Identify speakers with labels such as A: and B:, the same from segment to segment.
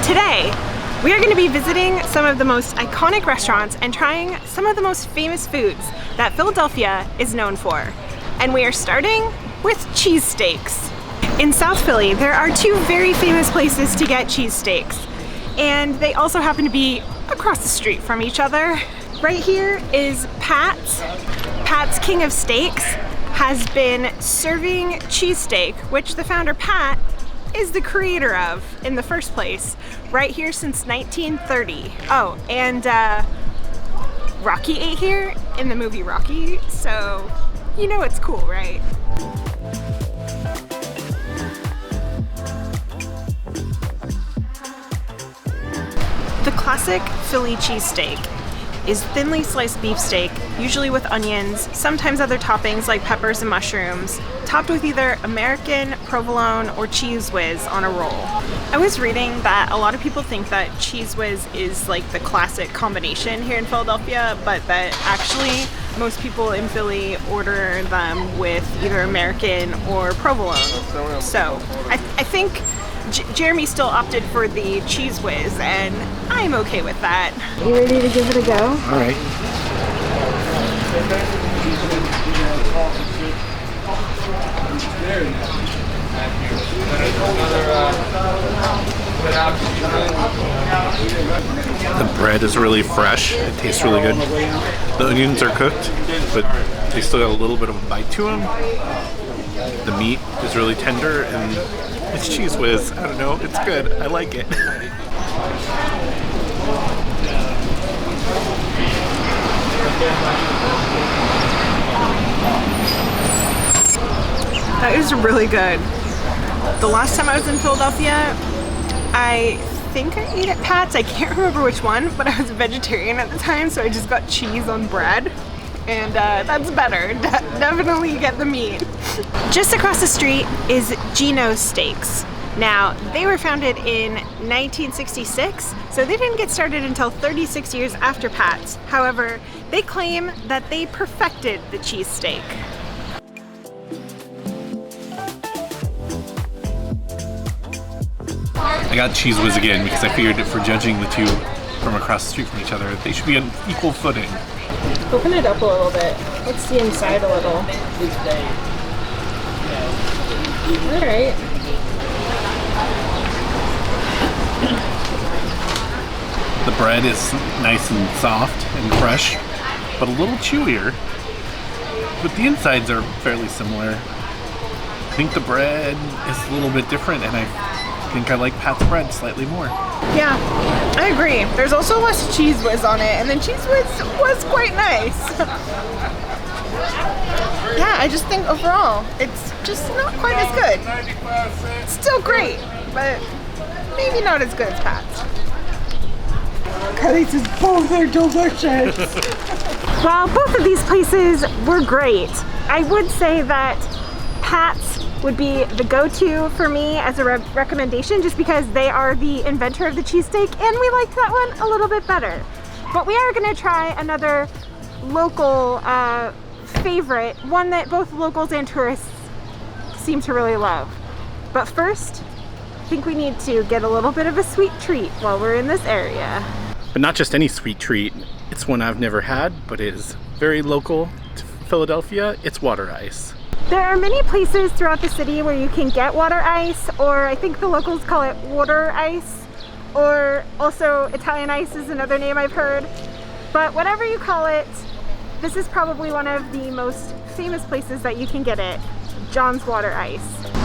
A: Today, we are going to be visiting some of the most iconic restaurants and trying some of the most famous foods that Philadelphia is known for. And we are starting with cheesesteaks. In South Philly, there are two very famous places to get cheesesteaks, and they also happen to be across the street from each other. Right here is Pat's. Pat's King of Steaks has been serving cheesesteak, which the founder Pat is the creator of in the first place, right here since 1930. Oh, and Rocky ate here in the movie Rocky, so you know it's cool, right? The classic Philly cheesesteak is thinly sliced beef steak, usually with onions, sometimes other toppings like peppers and mushrooms, topped with either American, provolone, or Cheese Whiz on a roll. I was reading that a lot of people think that Cheese Whiz is like the classic combination here in Philadelphia, but that actually most people in Philly order them with either American or provolone. So I think Jeremy still opted for the Cheese Whiz, and I'm okay with that. You ready to give it a go?
B: All right. The bread is really fresh. It tastes really good. The onions are cooked, but they still got a little bit of a bite to them. The meat is really tender, and it's Cheese Whiz. I don't know. It's good. I like it.
A: That is really good. The last time I was in Philadelphia, I think I ate at Pat's. I can't remember which one, but I was a vegetarian at the time, so I just got cheese on bread. And that's better. Definitely get the meat. Just across the street is Geno Steaks. Now, they were founded in 1966, so they didn't get started until 36 years after Pat's. However, they claim that they perfected the cheesesteak.
B: I got Cheese Whiz again because I figured if we're judging the two from across the street from each other, they should be on equal footing.
A: Open it up a little bit. Let's see inside a little. Alright.
B: The bread is nice and soft and fresh, but a little chewier. But the insides are fairly similar. I think the bread is a little bit different, and I think I like Pat's bread slightly more.
A: Yeah, I agree. There's also less Cheese Whiz on it, and the Cheese Whiz was quite nice. Yeah, I just think overall, it's just not quite as good. It's still great, but maybe not as good as Pat's. Kelly says both are delicious. Well, both of these places were great. I would say that Pat's would be the go-to for me as a recommendation, just because they are the inventor of the cheesesteak, and we liked that one a little bit better. But we are gonna try another local favorite, one that both locals and tourists seem to really love. But first, I think we need to get a little bit of a sweet treat while we're in this area.
B: But not just any sweet treat. It's one I've never had, but it is very local to Philadelphia. It's water ice.
A: There are many places throughout the city where you can get water ice, or I think the locals call it water ice, or also Italian ice is another name I've heard. But whatever you call it, this is probably one of the most famous places that you can get it, John's Water Ice.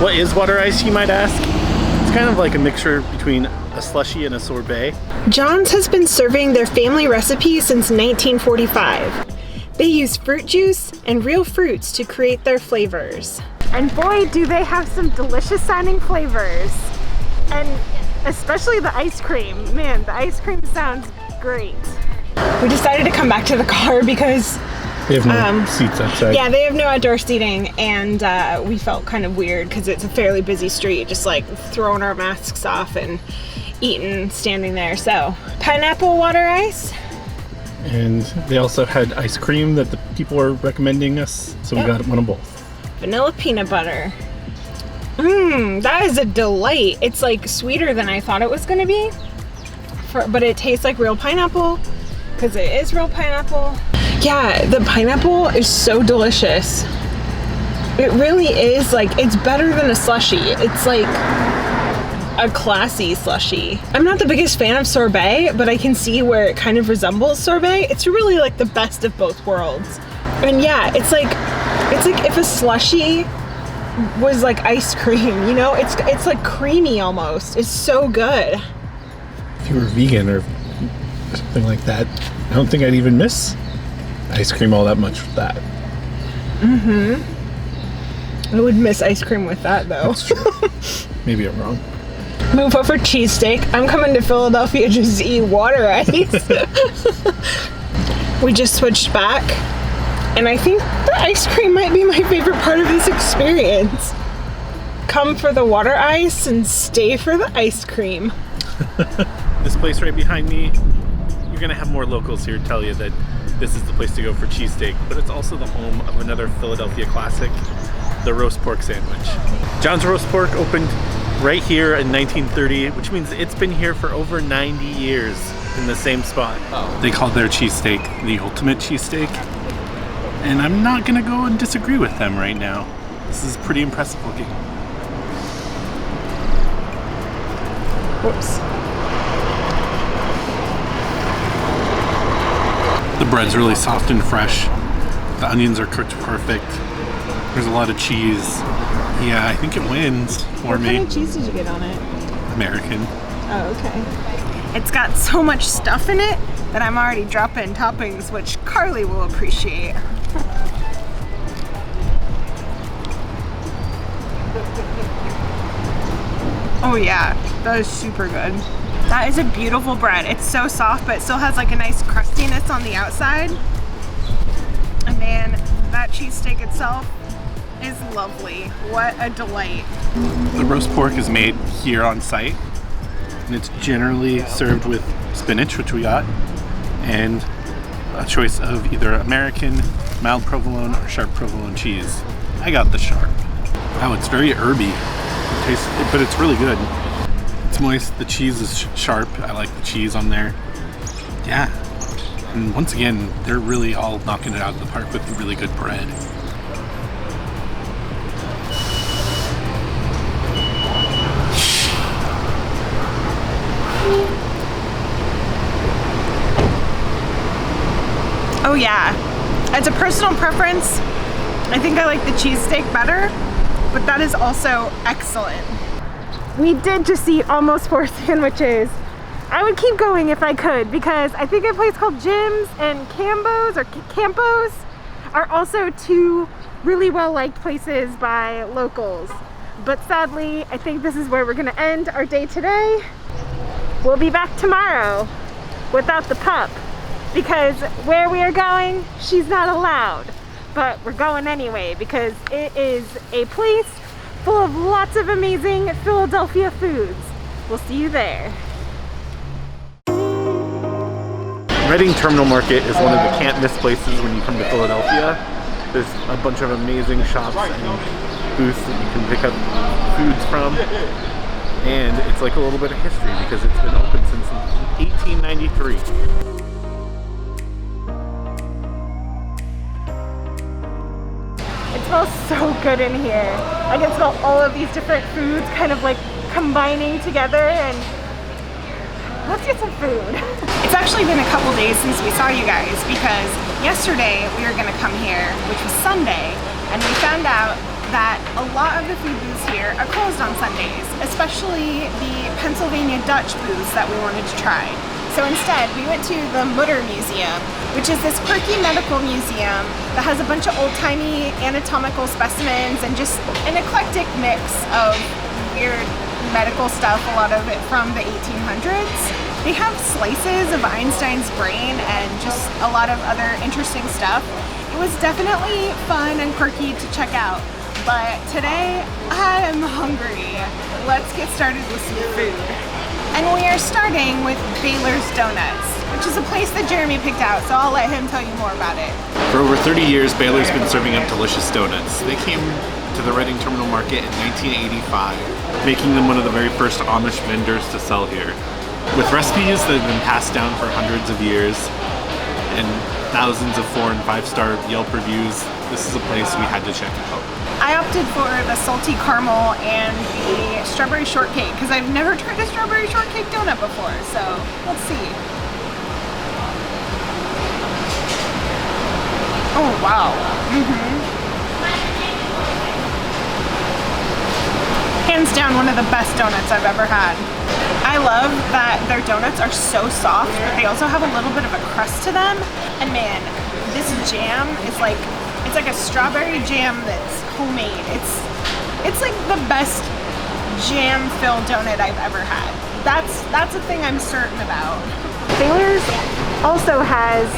B: What is water ice, you might ask? It's kind of like a mixture between a slushie and a sorbet.
A: John's has been serving their family recipe since 1945. They use fruit juice and real fruits to create their flavors. And boy, do they have some delicious sounding flavors. And especially the ice cream. Man, the ice cream sounds great. We decided to come back to the car because
B: They have no seats outside.
A: Yeah, they have no outdoor seating, and we felt kind of weird because it's a fairly busy street, just like throwing our masks off and eating standing there. So, pineapple water ice.
B: And they also had ice cream that the people were recommending us, so we got one of both.
A: Vanilla peanut butter. That is a delight. It's like sweeter than I thought it was gonna be, but it tastes like real pineapple because it is real pineapple. Yeah, the pineapple is so delicious. It really is, like, it's better than a slushie. It's like a classy slushie. I'm not the biggest fan of sorbet, but I can see where it kind of resembles sorbet. It's really like the best of both worlds. And yeah, it's like if a slushie was like ice cream, you know? It's like creamy almost. It's so good.
B: If you were vegan or something like that, I don't think I'd even miss ice cream all that much with that.
A: I would miss ice cream with that though.
B: That's true. Maybe I'm wrong.
A: Move over cheesesteak. I'm coming to Philadelphia just to eat water ice. We just switched back, and I think the ice cream might be my favorite part of this experience. Come for the water ice and stay for the ice cream.
B: This place right behind me, you're gonna have more locals here tell you that this is the place to go for cheesesteak, but it's also the home of another Philadelphia classic, the roast pork sandwich. John's Roast Pork opened right here in 1930, which means it's been here for over 90 years in the same spot. They called their cheesesteak the ultimate cheesesteak, and I'm not gonna go and disagree with them right now. This is pretty impressive looking.
A: Whoops.
B: The bread's really soft and fresh. The onions are cooked perfect. There's a lot of cheese. Yeah, I think it wins for me.
A: What kind of cheese did you get on it?
B: American.
A: Oh, okay. It's got so much stuff in it that I'm already dropping toppings, which Carly will appreciate. Oh yeah, that is super good. That is a beautiful bread. It's so soft, but it still has like a nice crustiness on the outside. And then that cheesesteak itself is lovely. What a delight.
B: The roast pork is made here on site, and it's generally served with spinach, which we got, and a choice of either American, mild provolone, or sharp provolone cheese. I got the sharp. Wow, it's very herby. It tastes, but it's really good. It's moist. The cheese is sharp. I like the cheese on there. Yeah. And once again, they're really all knocking it out of the park with the really good bread.
A: Oh yeah. As a personal preference, I think I like the cheesesteak better, but that is also excellent. We did just eat almost 4 sandwiches. I would keep going if I could, because I think a place called Jim's and Campos are also 2 really well-liked places by locals. But sadly, I think this is where we're gonna end our day today. We'll be back tomorrow without the pup, because where we are going, she's not allowed. But we're going anyway, because it is a place full of lots of amazing Philadelphia foods. We'll see you there.
B: Reading Terminal Market is one of the can't miss places when you come to Philadelphia. There's a bunch of amazing shops and booths that you can pick up foods from. And it's like a little bit of history because it's been open since 1893.
A: It smells so good in here. I can smell all of these different foods kind of like combining together, and let's get some food. It's actually been a couple days since we saw you guys, because yesterday we were gonna come here, which was Sunday, and we found out that a lot of the food booths here are closed on Sundays, especially the Pennsylvania Dutch booths that we wanted to try. So instead, we went to the Mutter Museum, which is this quirky medical museum that has a bunch of old-timey anatomical specimens and just an eclectic mix of weird medical stuff, a lot of it from the 1800s. They have slices of Einstein's brain and just a lot of other interesting stuff. It was definitely fun and quirky to check out, but today I am hungry. Let's get started with some food. And we are starting with Baylor's Donuts, which is a place that Jeremy picked out, so I'll let him tell you more about it.
B: For over 30 years, Baylor's been serving up delicious donuts. They came to the Reading Terminal Market in 1985, making them one of the very first Amish vendors to sell here. With recipes that have been passed down for hundreds of years and thousands of 4- and 5-star Yelp reviews, this is a place we had to check out.
A: I opted for the salty caramel and the strawberry shortcake because I've never tried a strawberry shortcake donut before, so let's see. Oh wow. Hands down one of the best donuts I've ever had. I love that their donuts are so soft, but they also have a little bit of a crust to them. And man, this jam is like, it's like a strawberry jam that's homemade. It's like the best jam-filled donut I've ever had. That's a thing I'm certain about. Baylor's also has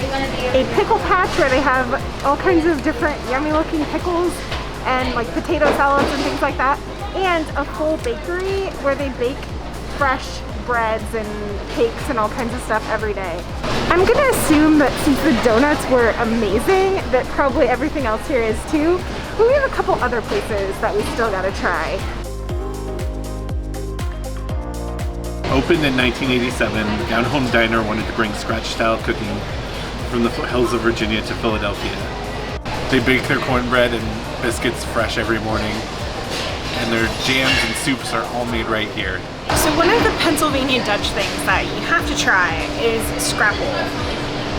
A: a pickle patch where they have all kinds of different yummy looking pickles and like potato salads and things like that, and a full bakery where they bake fresh breads and cakes and all kinds of stuff every day. I'm gonna assume that since the donuts were amazing, that probably everything else here is too. But we have a couple other places that we still gotta try.
B: Opened in 1987, Down Home Diner wanted to bring scratch-style cooking from the foothills of Virginia to Philadelphia. They bake their cornbread and biscuits fresh every morning, and their jams and soups are all made right here.
A: So one of the Pennsylvania Dutch things that you have to try is Scrapple,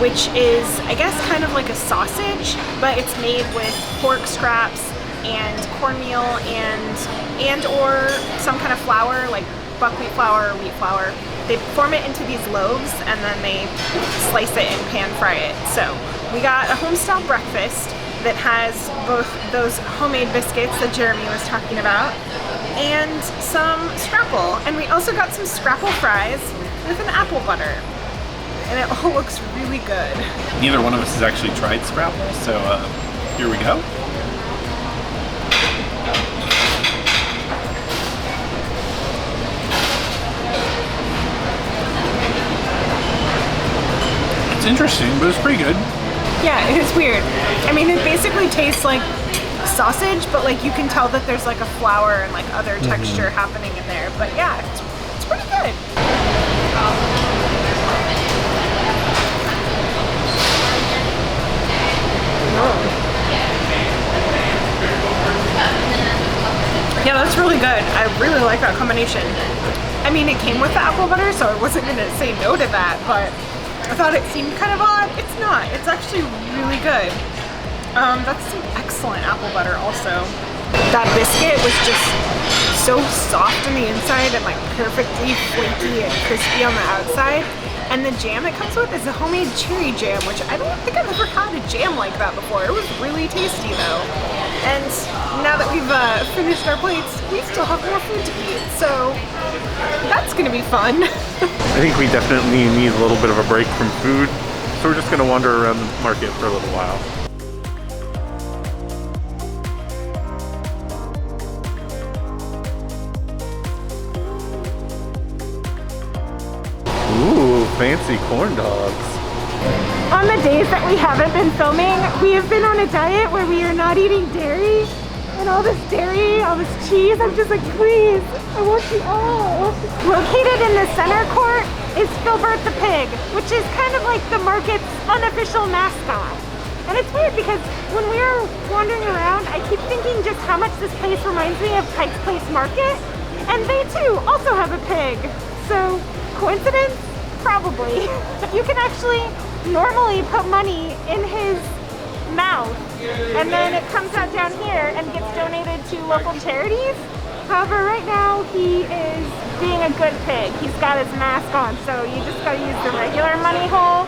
A: which is, I guess, kind of like a sausage, but it's made with pork scraps and cornmeal and or some kind of flour, like buckwheat flour or wheat flour. They form it into these loaves and then they slice it and pan fry it. So we got a home-style breakfast that has both those homemade biscuits that Jeremy was talking about and some Scrapple. And we also got some Scrapple fries with an apple butter. And it all looks really good.
B: Neither one of us has actually tried Scrapple, so here we go. It's interesting, but it's pretty good.
A: Yeah, it's weird. I mean, it basically tastes like sausage, but like you can tell that there's like a flour and like other texture happening in there. But yeah, it's pretty good. Yeah, that's really good. I really like that combination. I mean, it came with the apple butter, so I wasn't gonna say no to that, but I thought it seemed kind of odd. It's not. It's actually really good. That's some excellent apple butter also. That biscuit was just so soft on the inside and like perfectly flaky and crispy on the outside. And the jam it comes with is a homemade cherry jam, which I don't think I've ever had a jam like that before. It was really tasty though. And now that we've finished our plates, we still have more food to eat. So that's gonna be fun.
B: I think we definitely need a little bit of a break from food, so we're just gonna wander around the market for a little while. Ooh, fancy corn dogs.
A: On the days that we haven't been filming, we have been on a diet where we are not eating dairy. And all this dairy, all this cheese, I'm just like, please, I want you all. Located in the center court is Filbert the pig, which is kind of like the market's unofficial mascot. And it's weird because when we were wandering around, I keep thinking just how much this place reminds me of Pike's Place Market. And they too also have a pig. So, coincidence? Probably. You can actually normally put money in his mouth and then it comes out down here and gets donated to local charities. However, right now he is being a good pig. He's got his mask on, so you just gotta use the regular money hole.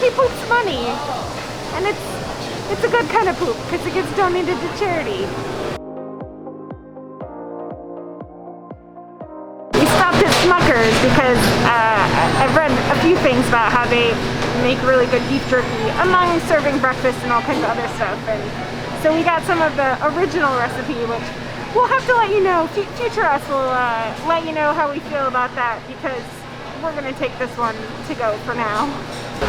A: He poops money, and it's a good kind of poop because it gets donated to charity. We stopped at Smuckers because I've read a few things about how they make really good beef jerky among serving breakfast and all kinds of other stuff. And so we got some of the original recipe, which we'll have to let you know. Future us will let you know how we feel about that because we're gonna take this one to go for now.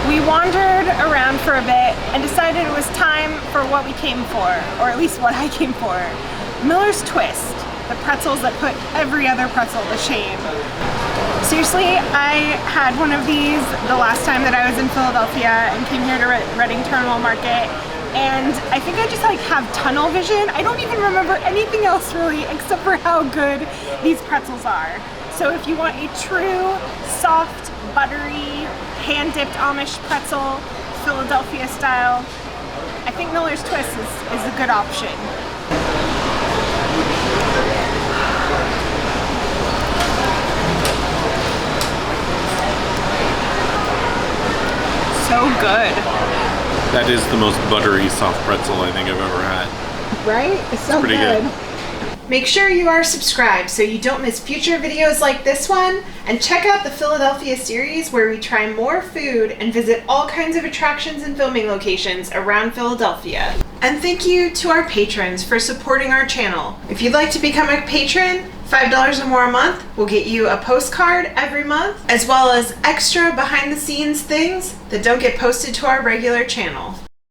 A: We wandered around for a bit and decided it was time for what we came for, or at least what I came for. Miller's Twist, the pretzels that put every other pretzel to shame. Seriously, I had one of these the last time that I was in Philadelphia and came here to Reading Terminal Market, and I think I just like have tunnel vision. I don't even remember anything else really except for how good these pretzels are. So if you want a true, soft, buttery, hand-dipped Amish pretzel, Philadelphia style, I think Miller's Twist is a good option. So good.
B: That is the most buttery soft pretzel I think I've ever had.
A: Right? It's so
B: pretty good.
A: Make sure you are subscribed so you don't miss future videos like this one, and check out the Philadelphia series where we try more food and visit all kinds of attractions and filming locations around Philadelphia. And thank you to our patrons for supporting our channel. If you'd like to become a patron, $5 or more a month will get you a postcard every month, as well as extra behind the scenes things that don't get posted to our regular channel.